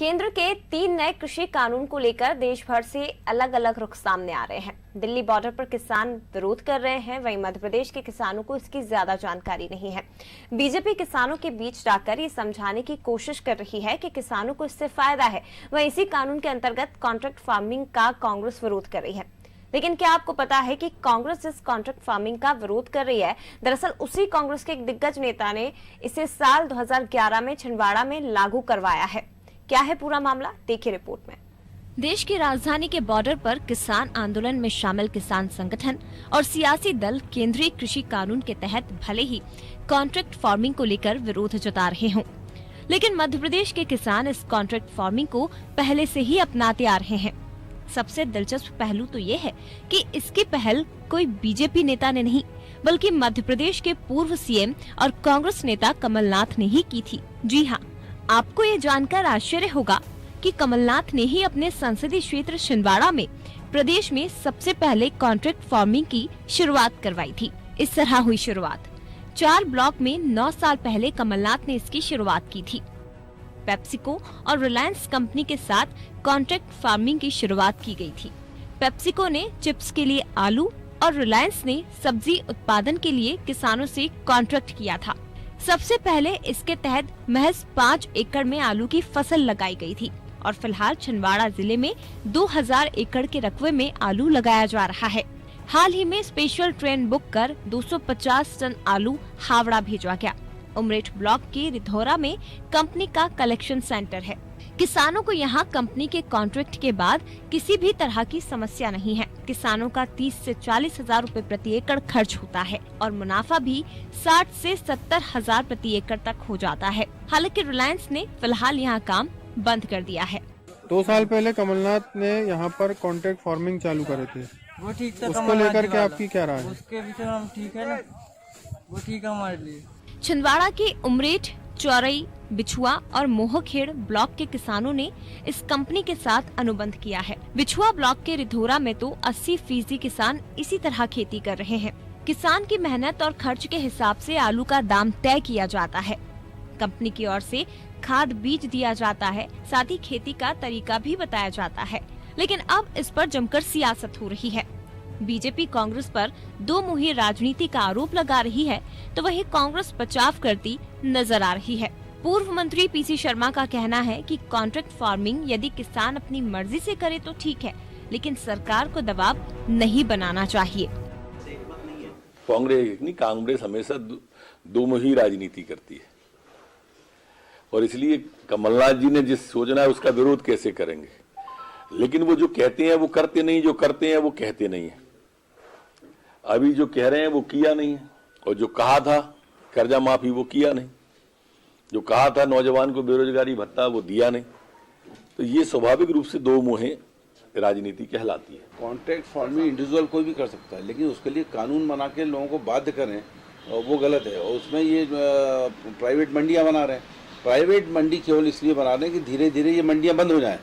केंद्र के 3 नए कृषि कानून को लेकर देश भर से अलग अलग रुख सामने आ रहे हैं। दिल्ली बॉर्डर पर किसान विरोध कर रहे हैं, वहीं मध्य प्रदेश के किसानों को इसकी ज्यादा जानकारी नहीं है। बीजेपी किसानों के बीच जाकर ये समझाने की कोशिश कर रही है कि किसानों को इससे फायदा है। वहीं इसी कानून के अंतर्गत कॉन्ट्रैक्ट फार्मिंग का कांग्रेस विरोध कर रही है। लेकिन क्या आपको पता है कि कांग्रेस जिस कॉन्ट्रैक्ट फार्मिंग का विरोध कर रही है, दरअसल उसी कांग्रेस के एक दिग्गज नेता ने इसे साल 2011 में छिंदवाड़ा में लागू करवाया है। क्या है पूरा मामला, देखिए रिपोर्ट में। देश की राजधानी के बॉर्डर पर किसान आंदोलन में शामिल किसान संगठन और सियासी दल केंद्रीय कृषि कानून के तहत भले ही कॉन्ट्रैक्ट फार्मिंग को लेकर विरोध जता रहे हों, लेकिन मध्य प्रदेश के किसान इस कॉन्ट्रैक्ट फार्मिंग को पहले से ही अपनाते आ रहे हैं। सबसे दिलचस्प पहलू तो ये है कि इसकी पहल कोई बीजेपी नेता ने नहीं, बल्कि मध्य प्रदेश के पूर्व सीएम और कांग्रेस नेता कमलनाथ ने ही की थी। जी हाँ, आपको ये जानकर आश्चर्य होगा कि कमलनाथ ने ही अपने संसदीय क्षेत्र छिंदवाड़ा में प्रदेश में सबसे पहले कॉन्ट्रैक्ट फार्मिंग की शुरुआत करवाई थी। इस तरह हुई शुरुआत। 4 ब्लॉक में 9 साल पहले कमलनाथ ने इसकी शुरुआत की थी। पेप्सिको और रिलायंस कंपनी के साथ कॉन्ट्रैक्ट फार्मिंग की शुरुआत की गई थी। पेप्सिको ने चिप्स के लिए आलू और रिलायंस ने सब्जी उत्पादन के लिए किसानों से कॉन्ट्रैक्ट किया था। सबसे पहले इसके तहत महज 5 एकड़ में आलू की फसल लगाई गई थी और फिलहाल छिंदवाड़ा जिले में 2000 एकड़ के रकबे में आलू लगाया जा रहा है। हाल ही में स्पेशल ट्रेन बुक कर 250 टन आलू हावड़ा भेजा गया। उमरेठ ब्लॉक के रिधौरा में कंपनी का कलेक्शन सेंटर है। किसानों को यहाँ कंपनी के कॉन्ट्रैक्ट के बाद किसी भी तरह की समस्या नहीं है। किसानों का 30 से 40 हजार रूपए प्रति एकड़ खर्च होता है और मुनाफा भी 60 से 70 हजार प्रति एकड़ तक हो जाता है। हालांकि रिलायंस ने फिलहाल यहाँ काम बंद कर दिया है। 2 साल पहले कमलनाथ ने यहाँ पर कॉन्ट्रैक्ट फार्मिंग चालू करे थे, वो ठीक था। उसको लेकर के आपकी क्या राय है? उसके विषय में हम ठीक है ना, वो ठीक है हमारे लिए। छिंदवाड़ा के उमरेठ, चौरई, बिछुआ और मोहखेड़ ब्लॉक के किसानों ने इस कंपनी के साथ अनुबंध किया है। बिछुआ ब्लॉक के रिधौरा में तो 80% किसान इसी तरह खेती कर रहे हैं। किसान की मेहनत और खर्च के हिसाब से आलू का दाम तय किया जाता है। कंपनी की ओर से खाद बीज दिया जाता है, साथ ही खेती का तरीका भी बताया जाता है। लेकिन अब इस पर जमकर सियासत हो रही है। बीजेपी कांग्रेस पर दो मुही राजनीति का आरोप लगा रही है, तो वहीं कांग्रेस बचाव करती नजर आ रही है। पूर्व मंत्री पीसी शर्मा का कहना है कि कॉन्ट्रैक्ट फार्मिंग यदि किसान अपनी मर्जी से करे तो ठीक है, लेकिन सरकार को दबाव नहीं बनाना चाहिए। कांग्रेस हमेशा दो मुही राजनीति करती है और इसलिए कमलनाथ जी ने जिस सोचना है उसका विरोध कैसे करेंगे। लेकिन वो जो कहते हैं वो करते नहीं, जो करते हैं वो कहते नहीं है। अभी जो कह रहे हैं वो किया नहीं है, और जो कहा था कर्जा माफी वो किया नहीं, जो कहा था नौजवान को बेरोजगारी भत्ता वो दिया नहीं। तो ये स्वाभाविक रूप से दो मुहे राजनीति कहलाती है। कॉन्ट्रैक्ट फार्मिंग इंडिविजुअल कोई भी कर सकता है, लेकिन उसके लिए कानून बना के लोगों को बाध्य करें वो गलत है। और उसमें ये प्राइवेट मंडियां बना रहे हैं। प्राइवेट मंडी केवल इसलिए बना रहे हैं कि धीरे धीरे ये मंडियां बंद हो जाएं।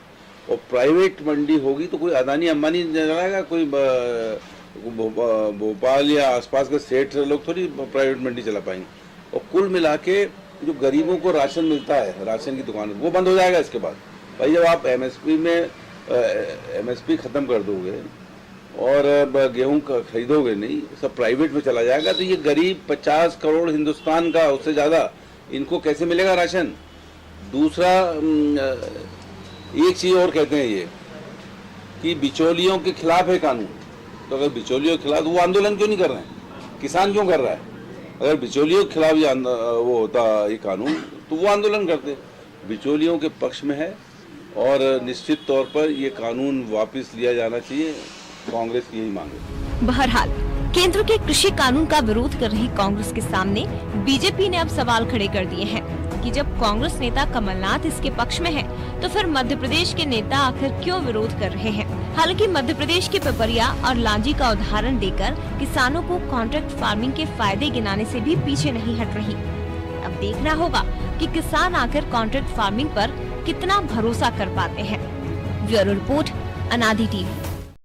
और प्राइवेट मंडी होगी तो कोई अदानी अंबानी चलाएगा, कोई भोपाल या आसपास के स्टेट से लोग थोड़ी प्राइवेट मंडी चला पाएंगे। और कुल मिला के जो गरीबों को राशन मिलता है, राशन की दुकान, वो बंद हो जाएगा। इसके बाद भाई जब आप एमएसपी खत्म कर दोगे और गेहूं खरीदोगे नहीं, सब प्राइवेट में चला जाएगा, तो ये गरीब 50 करोड़ हिंदुस्तान का, उससे ज़्यादा, इनको कैसे मिलेगा राशन। दूसरा, एक चीज़ और कहते हैं ये कि बिचौलियों के खिलाफ है कानून। तो अगर बिचौलियों के खिलाफ, वो आंदोलन क्यों नहीं कर रहे हैं? किसान क्यों कर रहा है? अगर बिचौलियों के खिलाफ ये वो होता ये कानून, तो वो आंदोलन करते। बिचौलियों के पक्ष में है और निश्चित तौर पर ये कानून वापस लिया जाना चाहिए। कांग्रेस की यही मांग है। बहरहाल केंद्र के कृषि कानून का विरोध कर रही कांग्रेस के सामने बीजेपी ने अब सवाल खड़े कर दिए हैं कि जब कांग्रेस नेता कमलनाथ इसके पक्ष में है, तो फिर मध्य प्रदेश के नेता आखिर क्यों विरोध कर रहे हैं। हालांकि मध्य प्रदेश के पिपरिया और लांजी का उदाहरण देकर किसानों को कॉन्ट्रैक्ट फार्मिंग के फायदे गिनाने से भी पीछे नहीं हट रही। अब देखना होगा कि किसान आखिर कॉन्ट्रैक्ट फार्मिंग पर कितना भरोसा कर पाते हैं। ब्यूरो रिपोर्ट, अनादि टीवी।